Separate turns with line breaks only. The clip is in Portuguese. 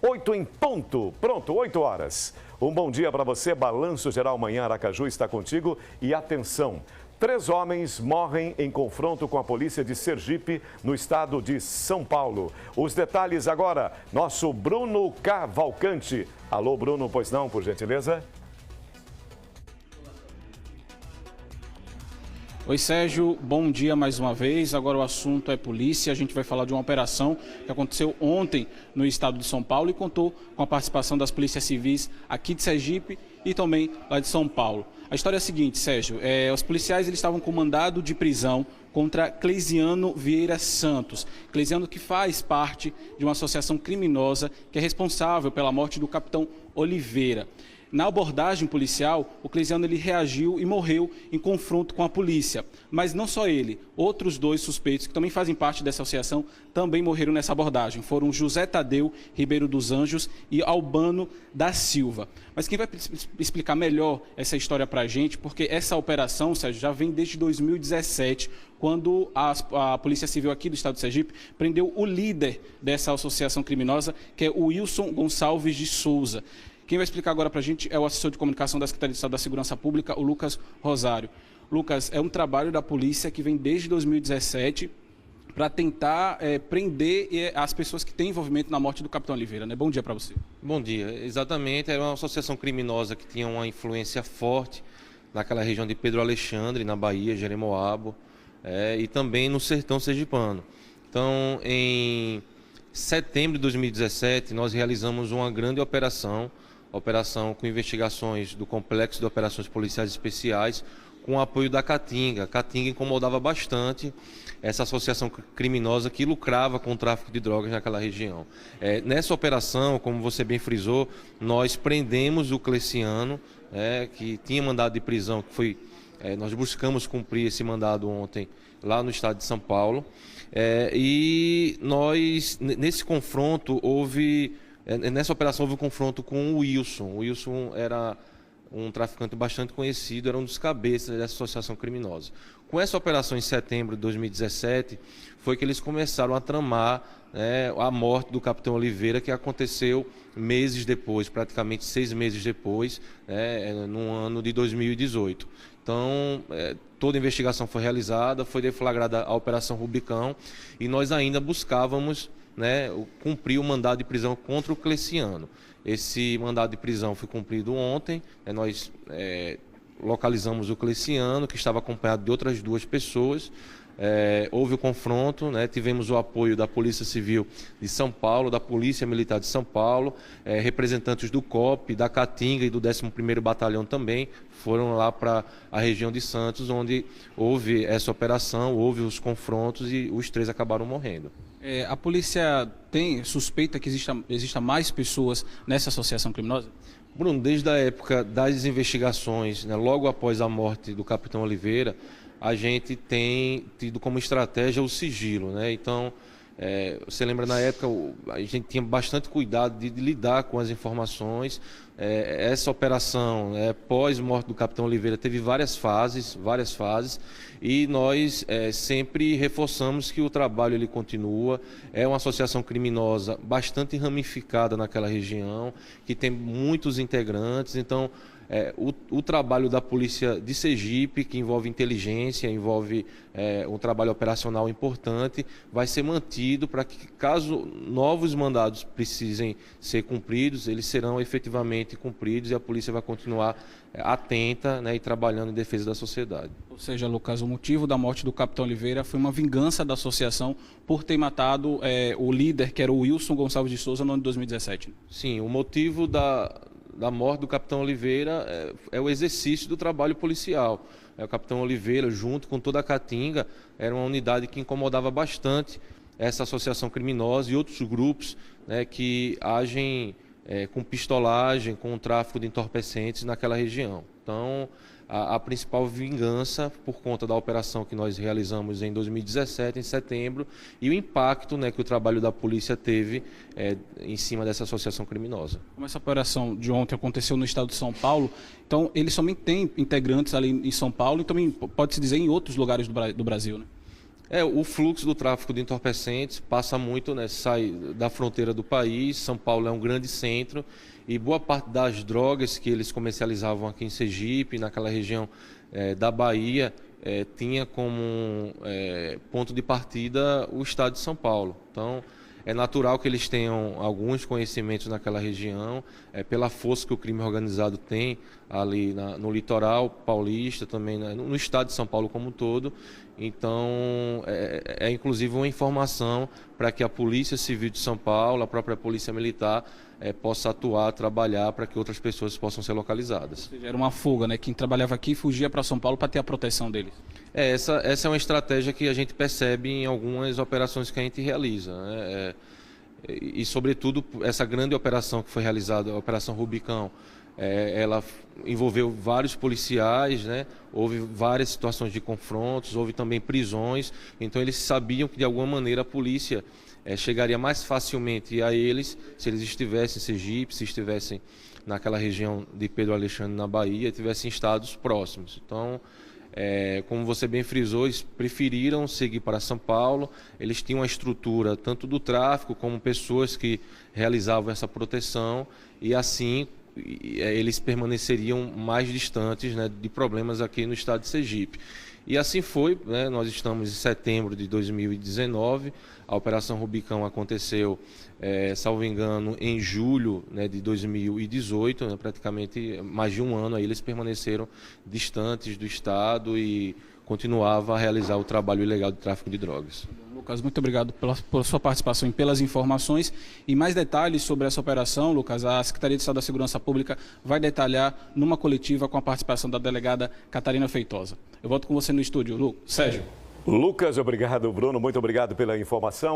8 em ponto. Pronto, 8 horas. Um bom dia para você. Balanço Geral Manhã Aracaju está contigo. E atenção, 3 homens morrem em confronto com a polícia de Sergipe, no estado de São Paulo. Os detalhes agora, nosso Bruno Cavalcante. Alô, Bruno, pois não, por gentileza?
Oi, Sérgio, bom dia mais uma vez. Agora o assunto é polícia. A gente vai falar de uma operação que aconteceu ontem no estado de São Paulo e contou com a participação das polícias civis aqui de Sergipe e também lá de São Paulo. A história é a seguinte, Sérgio, os policiais eles estavam com mandado de prisão contra Cleisiano Vieira Santos. Cleisiano que faz parte de uma associação criminosa que é responsável pela morte do capitão Oliveira. Na abordagem policial, o Cleisiano ele reagiu e morreu em confronto com a polícia. Mas não só ele, outros 2 suspeitos que também fazem parte dessa associação também morreram nessa abordagem. Foram José Tadeu Ribeiro dos Anjos e Albano da Silva. Mas quem vai explicar melhor essa história para a gente, porque essa operação, Sérgio, já vem desde 2017, quando a Polícia Civil aqui do estado de Sergipe prendeu o líder dessa associação criminosa, que é o Wilson Gonçalves de Souza. Quem vai explicar agora para a gente é o assessor de comunicação da Secretaria de Estado da Segurança Pública, o Lucas Rosário. Lucas, é um trabalho da polícia que vem desde 2017 para tentar prender as pessoas que têm envolvimento na morte do capitão Oliveira, né? Bom dia para você.
Bom dia. Exatamente, era uma associação criminosa que tinha uma influência forte naquela região de Pedro Alexandre, na Bahia, Jeremoabo, e também no sertão sergipano. Então, em setembro de 2017, nós realizamos uma grande operação com investigações do Complexo de Operações Policiais Especiais, com o apoio da Caatinga. A Caatinga incomodava bastante essa associação criminosa que lucrava com o tráfico de drogas naquela região. Nessa operação, como você bem frisou, nós prendemos o Cleisiano, que tinha mandado de prisão, nós buscamos cumprir esse mandado ontem lá no estado de São Paulo. E nós, nesse confronto, nessa operação houve um confronto com o Wilson. O Wilson era um traficante bastante conhecido, era um dos cabeças dessa associação criminosa. Com essa operação em setembro de 2017, foi que eles começaram a tramar a morte do capitão Oliveira, que aconteceu meses depois, praticamente 6 meses depois, no ano de 2018. Então, toda a investigação foi realizada, foi deflagrada a Operação Rubicão e nós ainda buscávamos cumprir o mandado de prisão contra o Cleisiano. Esse mandado de prisão foi cumprido ontem, nós localizamos o Cleisiano, que estava acompanhado de outras 2 pessoas. Houve o confronto, tivemos o apoio da Polícia Civil de São Paulo, da Polícia Militar de São Paulo, representantes do COP, da Caatinga e do 11º Batalhão também foram lá para a região de Santos, onde houve essa operação, houve os confrontos e os 3 acabaram morrendo.
A polícia suspeita que exista mais pessoas nessa associação criminosa?
Bruno, desde a época das investigações, logo após a morte do capitão Oliveira, a gente tem tido como estratégia o sigilo, Então, você lembra, na época, a gente tinha bastante cuidado de lidar com as informações. Essa operação, pós-morte do capitão Oliveira, teve várias fases, e nós sempre reforçamos que o trabalho ele continua. É uma associação criminosa bastante ramificada naquela região, que tem muitos integrantes, então o trabalho da Polícia de Sergipe, que envolve inteligência, envolve um trabalho operacional importante, vai ser mantido para que, caso novos mandados precisem ser cumpridos, eles serão efetivamente cumpridos e a polícia vai continuar atenta e trabalhando em defesa da sociedade.
Ou seja, Lucas, o motivo da morte do capitão Oliveira foi uma vingança da associação por ter matado o líder, que era o Wilson Gonçalves de Souza, no ano de 2017.
Sim, o motivo da morte do capitão Oliveira é o exercício do trabalho policial. O capitão Oliveira, junto com toda a Caatinga, era uma unidade que incomodava bastante essa associação criminosa e outros grupos que agem com pistolagem, com o tráfico de entorpecentes naquela região. Então, a principal vingança por conta da operação que nós realizamos em 2017, em setembro, e o impacto que o trabalho da polícia teve em cima dessa associação criminosa.
Como essa operação de ontem aconteceu no estado de São Paulo, então ele somente tem integrantes ali em São Paulo e também pode-se dizer em outros lugares do Brasil, né?
O fluxo do tráfico de entorpecentes passa muito, né, sai da fronteira do país. São Paulo é um grande centro e boa parte das drogas que eles comercializavam aqui em Sergipe, naquela região da Bahia, tinha como ponto de partida o estado de São Paulo. Então, é natural que eles tenham alguns conhecimentos naquela região, pela força que o crime organizado tem ali no litoral paulista, também no estado de São Paulo como um todo. Então, inclusive uma informação para que a Polícia Civil de São Paulo, a própria Polícia Militar, possa atuar, trabalhar para que outras pessoas possam ser localizadas.
Era uma fuga, né? Quem trabalhava aqui fugia para São Paulo para ter a proteção deles.
Essa é uma estratégia que a gente percebe em algumas operações que a gente realiza, né? E, sobretudo, essa grande operação que foi realizada, a Operação Rubicão, ela envolveu vários policiais, né? Houve várias situações de confrontos, houve também prisões. Então, eles sabiam que, de alguma maneira, a polícia chegaria mais facilmente a eles se eles estivessem em Sergipe, se estivessem naquela região de Pedro Alexandre, na Bahia, tivessem estados próximos. Então, como você bem frisou, eles preferiram seguir para São Paulo. Eles tinham uma estrutura tanto do tráfico como pessoas que realizavam essa proteção e assim eles permaneceriam mais distantes, né, de problemas aqui no estado de Sergipe. E assim foi, né? Nós estamos em setembro de 2019, a Operação Rubicão aconteceu, salvo engano, em julho, né, de 2018, né, praticamente mais de um ano, aí eles permaneceram distantes do estado e continuavam a realizar o trabalho ilegal de tráfico de drogas.
Lucas, muito obrigado pela sua participação e pelas informações. E mais detalhes sobre essa operação, Lucas, a Secretaria de Estado da Segurança Pública vai detalhar numa coletiva com a participação da delegada Catarina Feitosa. Eu volto com você no estúdio, Sérgio.
Lucas, obrigado, Bruno, muito obrigado pela informação.